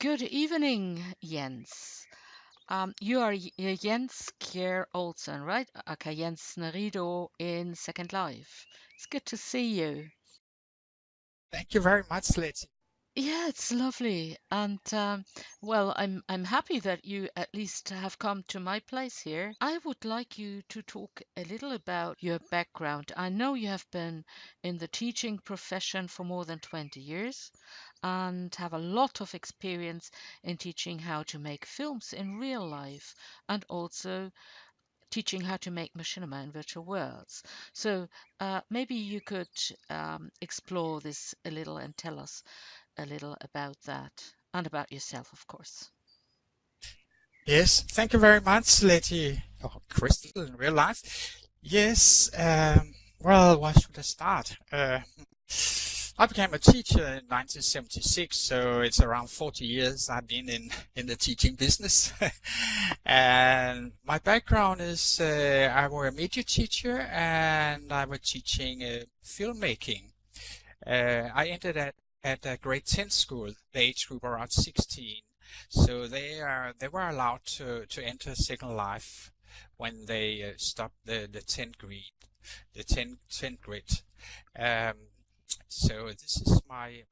Good evening, Jens. You are Jens Kjaer Olsen, right? Okay, Jens Nerido in Second Life. It's good to see you. Thank you very much, Letty. Yeah, it's lovely. And well, I'm happy that you at least have come to my place here. I would like you to talk a little about your background. I know you have been in the teaching profession for more than 20 years and have a lot of experience in teaching how to make films in real life and also teaching how to make machinima in virtual worlds. So maybe you could explore this a little and tell us a little about that and about yourself, of course. Yes, thank you very much, Letty. Oh, Crystal in real life. Yes, well, where should I start? I became a teacher in 1976, so it's around 40 years I've been in the teaching business. And my background is I was a media teacher and I was teaching filmmaking. I entered at a grade 10 school, the age group around 16. So they were allowed to enter Second Life when they stopped the 10th grade, the 10th grade. Um, so this is my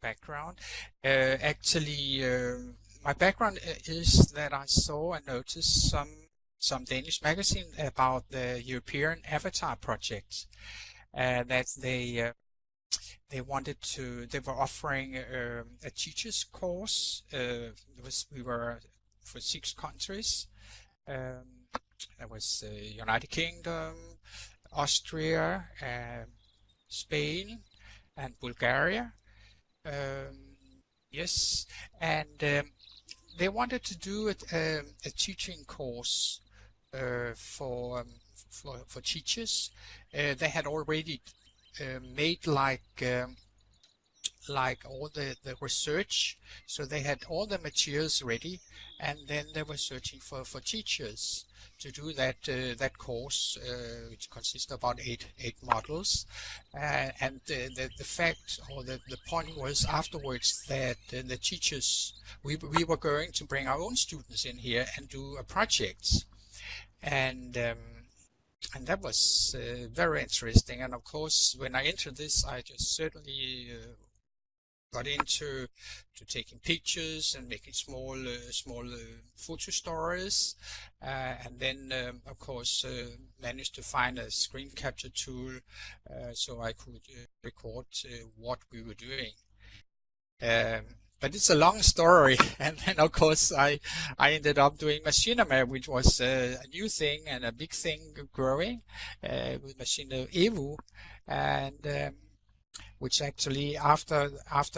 background. Actually, my background is that I saw and noticed some Danish magazine about the European Avatar project, that they were offering a teacher's course. We were for 6 countries. Um, there was United Kingdom, Austria, Spain, and Bulgaria. Um, yes, and they wanted to do a teaching course for teachers. They had already made like all the research, so they had all the materials ready, and then they were searching for teachers to do that course, which consists of about eight modules. And the fact or the point was afterwards that the teachers, we were going to bring our own students in here and do a project. And um, and that was very interesting. And of course, when I entered this, I just certainly got into taking pictures and making small photo stories, and then of course managed to find a screen capture tool so I could record what we were doing. But it's a long story, and then of course I ended up doing machinima, which was a new thing and a big thing growing with Machine Evo, and which actually after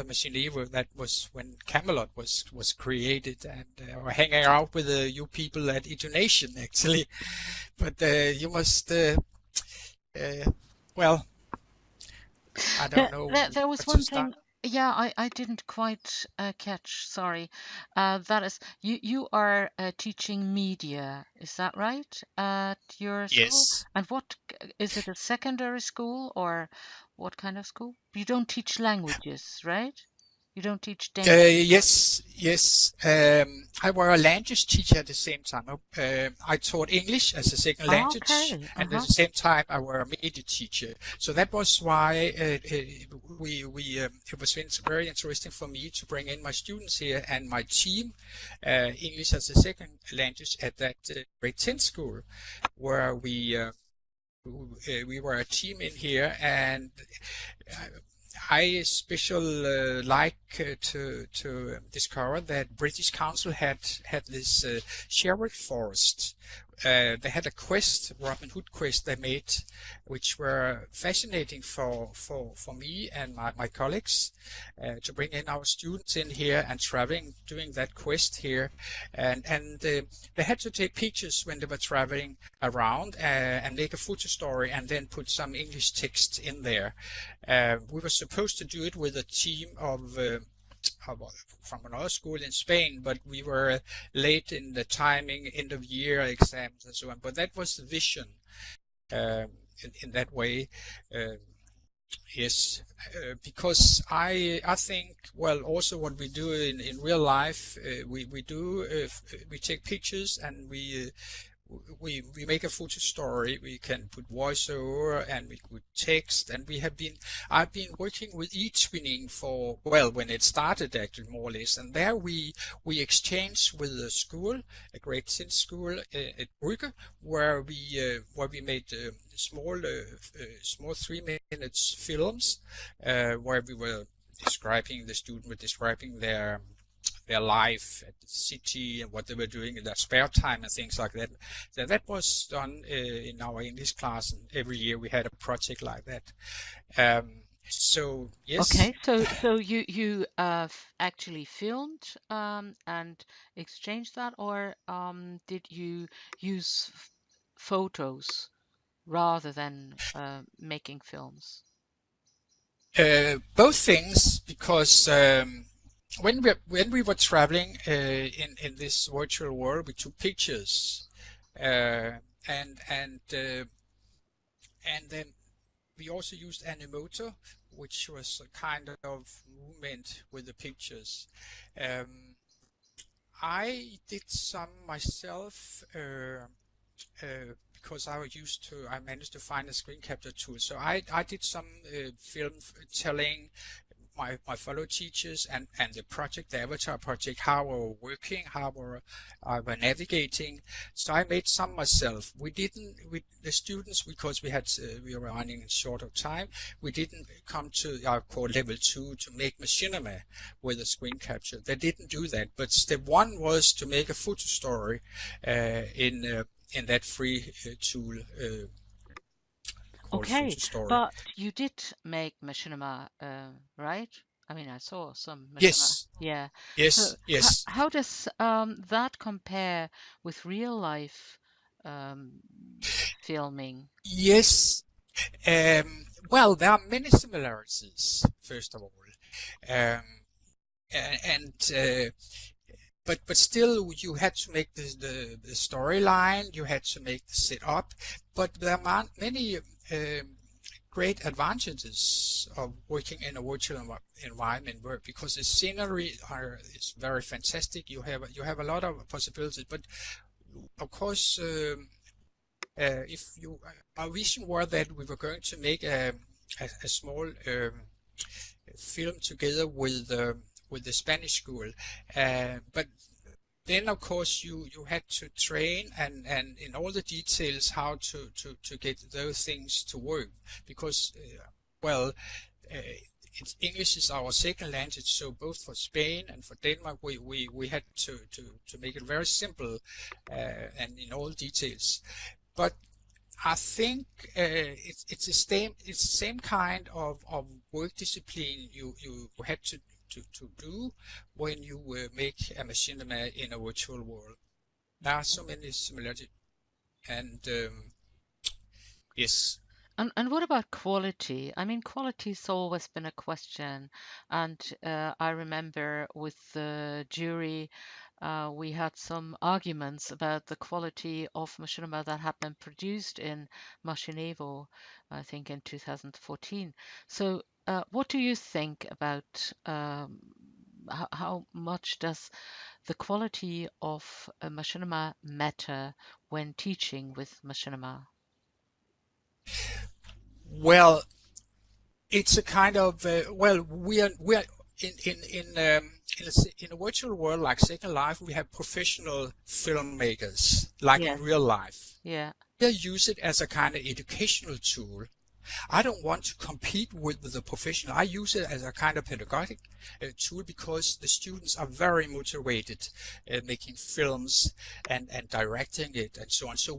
Machine Evo, that was when Camelot was created, and we're hanging out with you people at Intonation actually. But you must well, I don't know There where was to one start. thing. Yeah, I didn't quite catch. Sorry. That is, you are teaching media. Is that right? At your school? Yes. And what is it? A secondary school or what kind of school? You don't teach languages, right? You don't teach Danish. Yes, yes. I was a language teacher at the same time. I taught English as a second language, Okay. and at Uh-huh. the same time, I was a media teacher. So that was why it was very interesting for me to bring in my students here and my team, English as a second language at that grade 10 school, where we were a team in here, and I especially like to discover that British Council had this Sherwood Forest. They had a quest, Robin Hood quest they made, which were fascinating for me and my colleagues, to bring in our students in here and traveling, doing that quest here. And they had to take pictures when they were traveling around and make a photo story and then put some English text in there. We were supposed to do it with a team from another school in Spain, but we were late in the timing, end of year exams and so on. But that was the vision, in that way. Uh, Yes, because I think, well, also what we do in real life, we do we take pictures and we make a photo story. We can put voiceover and we put text, and I've been working with e-twinning for, well, when it started actually, more or less, and there we exchanged with a school, a grade 10 school at Brugge, where we made small 3 minutes films, where we were describing, the student were describing their life at the city and what they were doing in their spare time and things like that. So that was done in our English class, and every year we had a project like that. So yes, Okay, so you actually filmed and exchanged that, or did you use photos rather than making films? both things, because when we were traveling in this virtual world, we took pictures, uh, and and uh, and then we also used Animoto, which was a kind of movement with the pictures. Um, I did some myself, because I managed to find a screen capture tool. So I did some film telling my fellow teachers and the project, the Avatar project, how we were working, how we were navigating. So I made some myself. We didn't, with the students, because we were running in short of time, we didn't come to our core level 2 to make machinima with a screen capture. They didn't do that. But step 1 was to make a photo story in that free tool called Okay, Photo Story. but you did make machinima, right? I mean, I saw some machinima. Yes, Yeah. So yes, yes, how does that compare with real life um, filming? yes. Well, there are many similarities, first of all, um, and but still, you had to make the storyline, you had to make the setup, but there are many great advantages of working in a virtual environment, where, because the scenery is very fantastic. You have a lot of possibilities, but of course. If you Our vision was that we were going to make a small film together with the Spanish school, but then of course you had to train and in all the details how to get those things to work, because well, English is our second language, so both for Spain and for Denmark we had to make it very simple and in all details. But I think it's the same kind of work discipline you had to do when you make a machinima in a virtual world. There are so many similarities, and yes. And what about quality? I mean, quality's always been a question. And I remember with the jury, we had some arguments about the quality of machinima that had been produced in Machinevo, I think in 2014. So, what do you think about how much does the quality of a machinima matter when teaching with machinima? Well, it's a kind of well, we are in a virtual world like Second Life. We have professional filmmakers, like in Yes. real life. Yeah. They use it as a kind of educational tool. I don't want to compete with the professional. I use it as a kind of pedagogic tool, because the students are very motivated making films and directing it and so on. So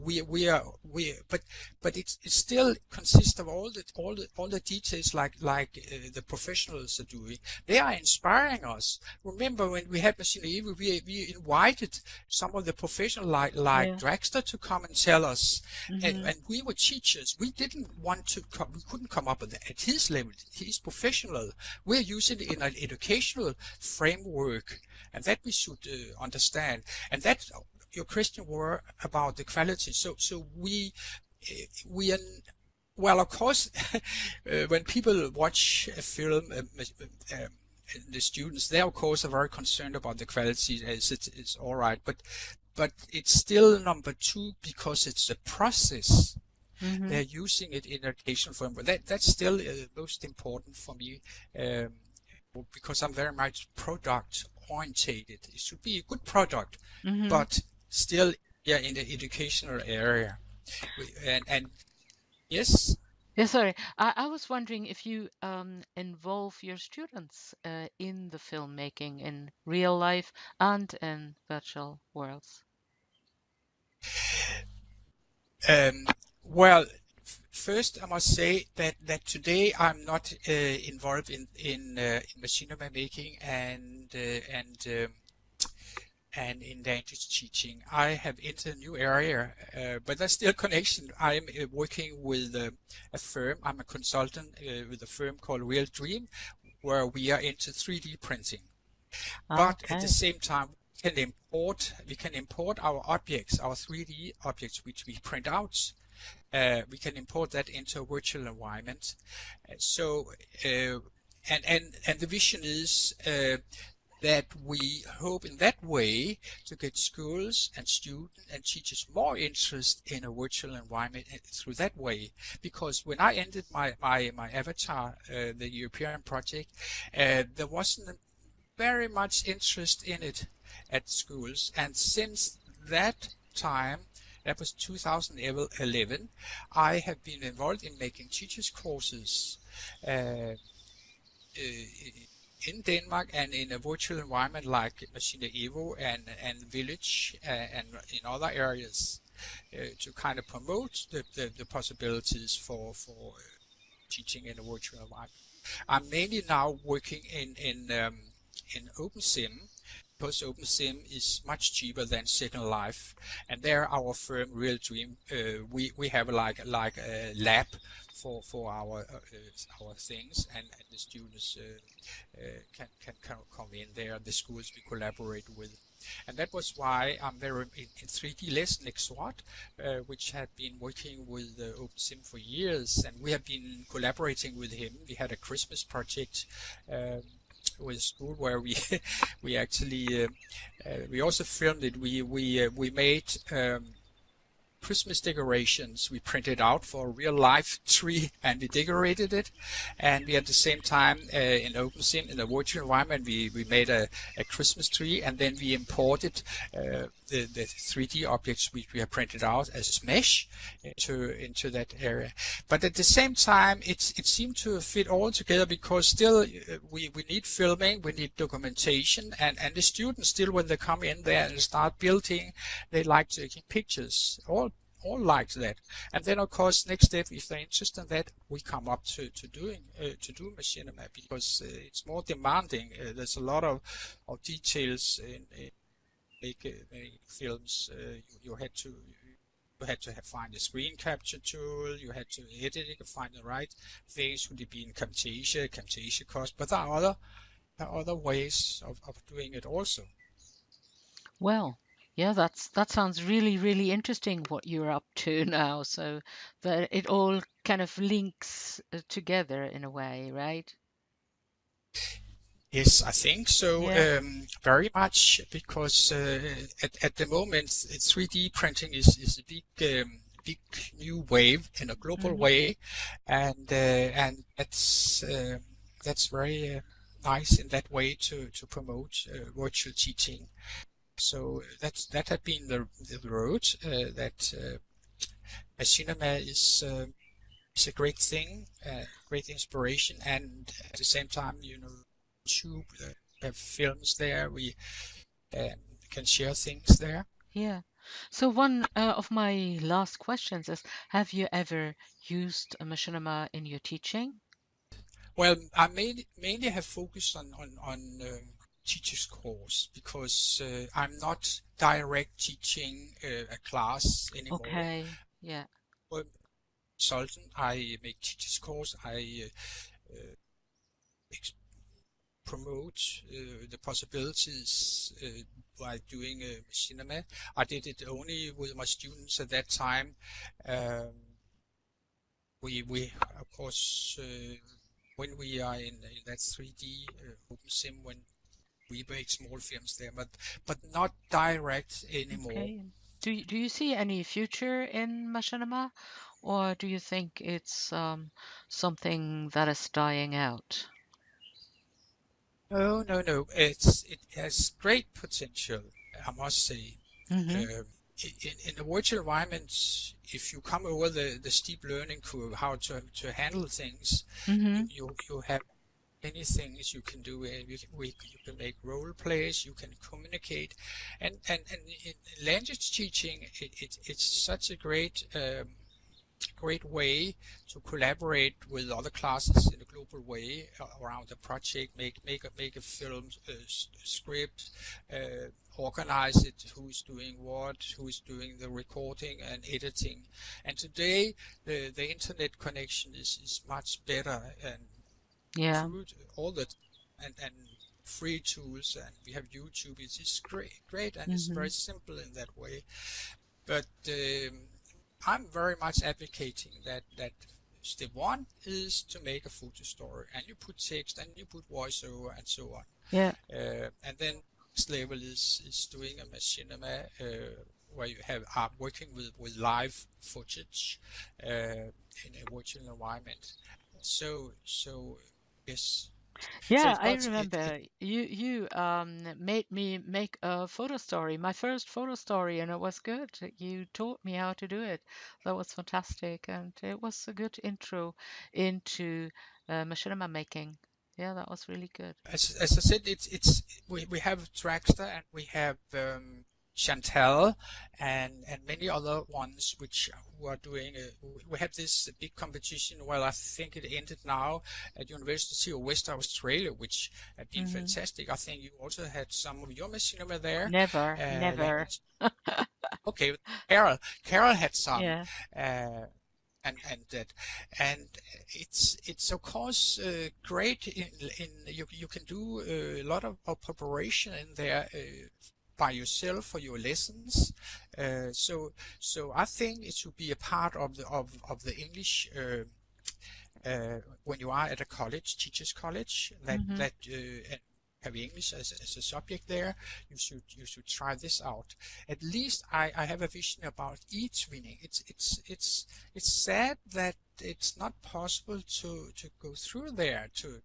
but it still consists of all the details like the professionals are doing. They are inspiring us. Remember when we had Machine Evil, we invited some of the professional like Yeah. Dragster to come and tell us, Hmm. and we were teachers. We didn't want to we couldn't come up with it at his level. He's professional. We're using it in an educational framework, and that we should understand. And that your question were about the quality. So we are. Well, of course, when people watch a film, the students, they of course are very concerned about the quality. As it's all right, but it's still number two because it's the process. Mm-hmm. They're using it in education form. But that's still most important for me, um, because I'm very much product orientated. It should be a good product, Mm-hmm. but still, yeah, in the educational area. And yes. Yeah, sorry. I was wondering if you involve your students in the filmmaking in real life and in virtual worlds. Um, well, first I must say that today I'm not involved in machinima making and in language teaching. I have entered a new area, but there's still connection. I'm working with a firm. I'm a consultant with a firm called Real Dream, where we are into 3D printing. But at the Okay. same time, we can import our objects, our 3D objects, which we print out. We can import that into a virtual environment. So, and the vision is that we hope in that way to get schools and students and teachers more interest in a virtual environment through that way. Because when I ended my Avatar, the European project, there wasn't very much interest in it at schools, and since that time, that was 2011, I have been involved in making teachers courses uh, in Denmark and in a virtual environment like Machine Evo and Village and in other areas to kind of promote the possibilities for teaching in a virtual environment. I'm mainly now working in OpenSim because OpenSim is much cheaper than Second Life, and there our firm Real Dream we have like a lab for our things, and the students can come in there. The schools we collaborate with. And that was why I'm very in 3D Les Nexwart, which had been working with OpenSim for years, and we have been collaborating with him. We had a Christmas project with school where we we actually we also filmed it. We made Christmas decorations. We printed out for a real life tree and we decorated it. And we at the same time in OpenSim, in the virtual environment, we made a Christmas tree, and then we imported the 3D objects which we have printed out as mesh into that area. But at the same time, it seemed to fit all together because still we need filming, we need documentation, and the students still, when they come in there and start building, they like taking pictures. All like that. And then of course next step, if they're interested in that, we come up to do machinima because it's more demanding. There's a lot of details in making films. You had to find a screen capture tool, you had to edit it, find the right things. Would it be in Camtasia cost, but there are other ways of doing it also. Well, yeah, that sounds really, really interesting what you're up to now. So that it all kind of links together in a way, right? Yes, I think so, Yeah. very much, because at the moment 3D printing is a big new wave in a global Hmm. way, and that's very nice in that way to promote virtual teaching. So that had been the road that machinima is a great thing, great inspiration, and at the same time, YouTube have films there. We can share things there. Yeah. So one of my last questions is, have you ever used a machinima in your teaching? Well, I mainly have focused on teacher's course because I'm not direct teaching a class anymore. Okay. Yeah. I'm a consultant. I make teacher's course. I promote the possibilities by doing machinima. I did it only with my students at that time. Um, we of course when we are in that 3D open sim, when we make small films there, but not direct anymore. Okay. Do you see any future in machinima, or do you think it's something that is dying out? No, no, no. It has great potential, I must say. Mm-hmm. In the virtual environment, if you come over the steep learning curve, how to handle things, Mm-hmm. you have many things you can do. You can make role plays, you can communicate, and in language teaching, it's such a great way to collaborate with other classes in a global way around a project, make a film script, organize it, who's doing what, who's doing the recording and editing. And today the internet connection is much better and Yeah. improved all the and free tools, and we have YouTube. It's great, and it's Mm-hmm. very simple in that way. But I'm very much advocating that step one is to make a photo story, and you put text and you put voiceover and so on. Yeah. And then next level is doing a machinima where you are working with live footage in a virtual environment. So yes. So Yeah, it's I not it remember you made me make a photo story, my first photo story, and it was good. You taught me how to do it. That was fantastic, and it was a good intro into machinima making. Yeah, that was really good. as I said, it's we have Dragster and we have Chantal and many other ones which who are doing. We have this big competition. Well, I think it ended now at University of West Australia, which have been Hmm. fantastic. I think you also had some of your machinima there. Never, never. Language. Okay, Carol had some. Yeah. Uh, and that and it's of course great in you can do a lot of preparation in there by yourself for your lessons, so I think it should be a part of the English when you are at a college, teachers college, Hmm. that and have English as a subject there, you should try this out. At least I have a vision about e-twinning. It's sad that it's not possible to go through there to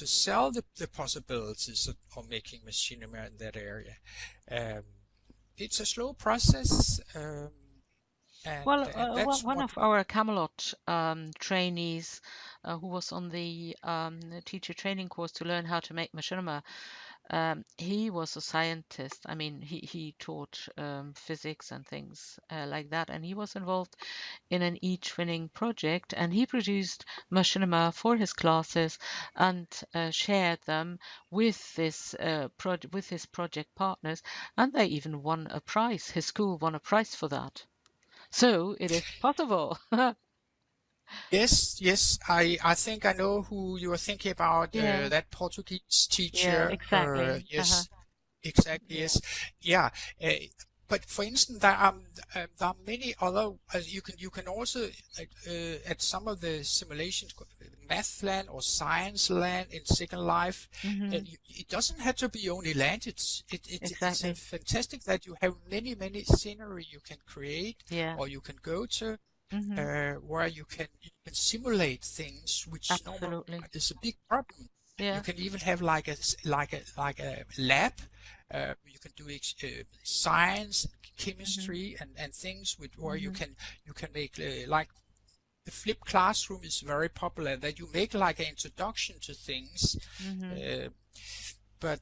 sell the possibilities of making machinima in that area. Um, it's a slow process, Well, and that's one what. of our Camelot trainees who was on the teacher training course to learn how to make machinima, he was a scientist. I mean, he taught physics and things like that, and he was involved in an e-twinning project, and he produced machinima for his classes and shared them with this with his project partners, and they even won a prize. His school won a prize for that. So it is possible. Yes, yes, I think I know who you are thinking about, Yeah, that Portuguese yeah, teacher. exactly. Uh-huh. Yes, exactly, Yeah. yes. Yeah. uh, but for instance, there are many other, you can also, at some of the simulations, math land or science land in Second Life, Hmm. it doesn't have to be only land. It's a Exactly. fantastic that you have many scenery you can create Yeah. or you can go to, Hmm. where you can simulate things which normally Absolutely. is a big problem. You Yeah. can even have like a lab. You can do science, Hmm. chemistry, and things where Hmm. you can make like the flipped classroom is very popular. That you make like an introduction to things, Hmm. uh, but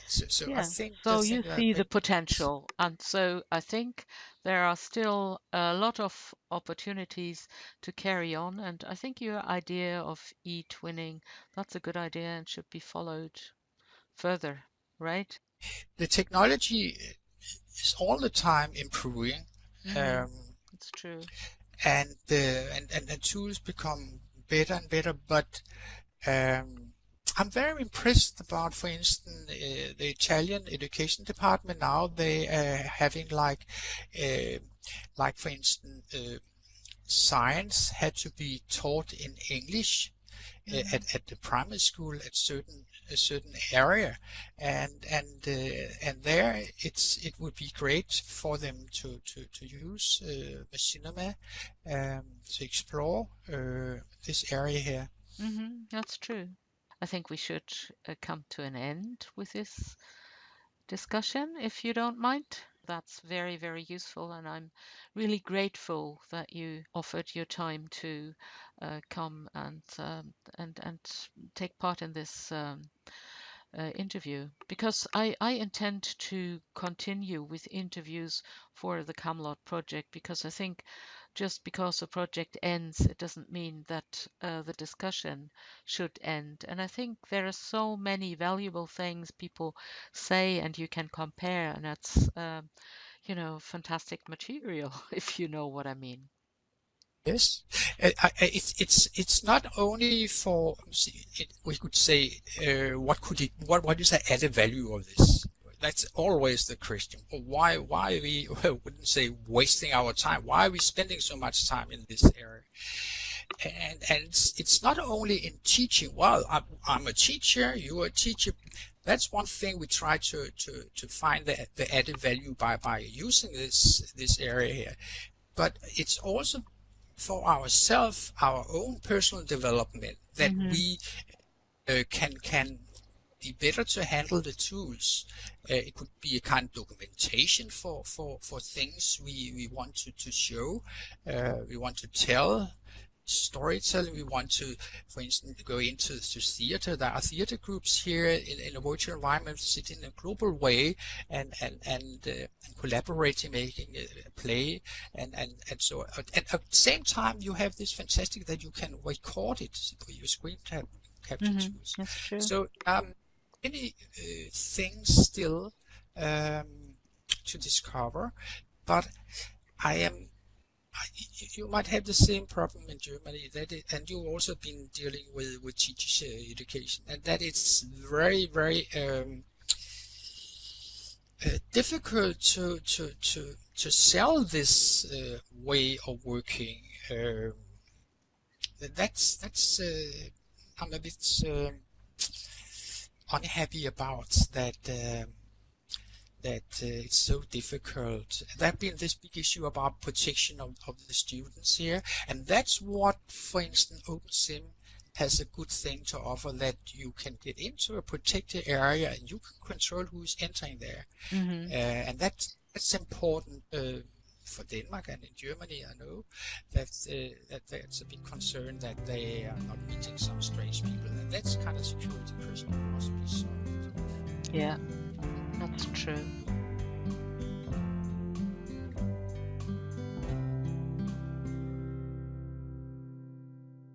so I Yeah. think the So you thing that see the makes potential. And so I think there are still a lot of opportunities to carry on. And I think your idea of e-twinning, that's a good idea and should be followed further, right? the technology is all the time improving. Hmm. Um, It's true. and the tools become better and better. But I'm very impressed about, for instance, the Italian education department now. They are having like uh, like for instance, science had to be taught in English Mhm. at the primary school at a certain area, and there it would be great for them to use machinima to explore this area here. That's true. I think we should come to an end with this discussion, if you don't mind. That's very, very useful, and I'm really grateful that you offered your time to come and take part in this interview, because I intend to continue with interviews for the Camelot project, because I think just because a project ends, it doesn't mean that the discussion should end. And I think there are so many valuable things people say and you can compare, and that's, fantastic material, if you know what I mean. Yes, it's not only for we could say what is the added value of this? That's always the question. Why we wouldn't say wasting our time? Why are we spending so much time in this area? And it's not only in teaching. Well, I'm a teacher, you're a teacher. That's one thing we try to find the added value by using this area here. But it's also for ourselves, our own personal development, that Hmm. we can be better to handle the tools. It could be a kind of documentation for things we want to show, we want to tell, storytelling. We want to, for instance, go into theater. There are theater groups here in a virtual environment, sitting in a global way and collaborating, making a play, and so on. And at the same time, you have this fantastic that you can record it with your screen capture tools. That's true. So many things still um, to discover, but I am you might have the same problem in Germany, and you've also been dealing with teachers education, and that it's very difficult to sell this way of working. That's I'm a bit unhappy about that. It's so difficult. There has been this big issue about protection of the students here, and that's what, for instance, OpenSim has a good thing to offer, that you can get into a protected area and you can control who is entering there, Hmm. and that's important for Denmark and in Germany. I know that there's a big concern that they are not meeting some strange people, and that's kind of security question that must be solved. Yeah, that's true.